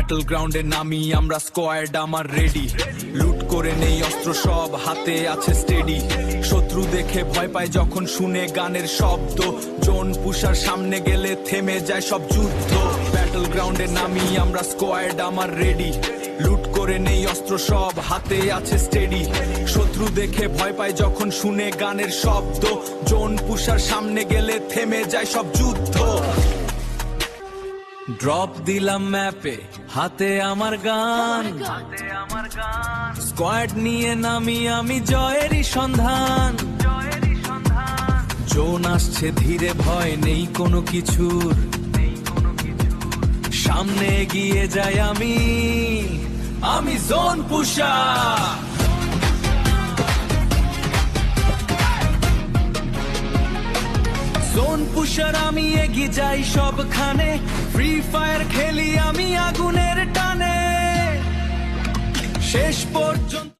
Battle গ্রাউন্ডে নামি আমরা, স্কোয়াড আমার রেডি। লুট করে নেই অস্ত্র সব, হাতে আছে স্টেডি। শত্রু দেখে ভয় পায় যখন শুনে গানের শব্দ। জোন পুষার সামনে গেলে থেমে যায় সব যুদ্ধ। ব্যাটল গ্রাউন্ডে নামি আমরা, স্কোয়াড আমার রেডি। লুট করে নেই অস্ত্র সব, হাতে আছে স্টেডি। শত্রু দেখে ভয় পায় যখন শুনে গানের শব্দ। জোন পুষার সামনে গেলে থেমে যায় সব যুদ্ধ। ড্রপ দিলাম ম্যাপে, হাতে আমার গান। স্কোয়াড নিয়ে নামি আমি, জয়েরই সন্ধান। জোন আসছে ধীরে, ভয় নেই কোনো কিছুর। সামনে এগিয়ে যাই আমি, আমি জোন পুষার। জোন পুষার আমি, এগিয়ে যাই সবখানে। ফ্রি ফায়ার খেলি আমি আগুনের টানে, শেষ পর্যন্ত।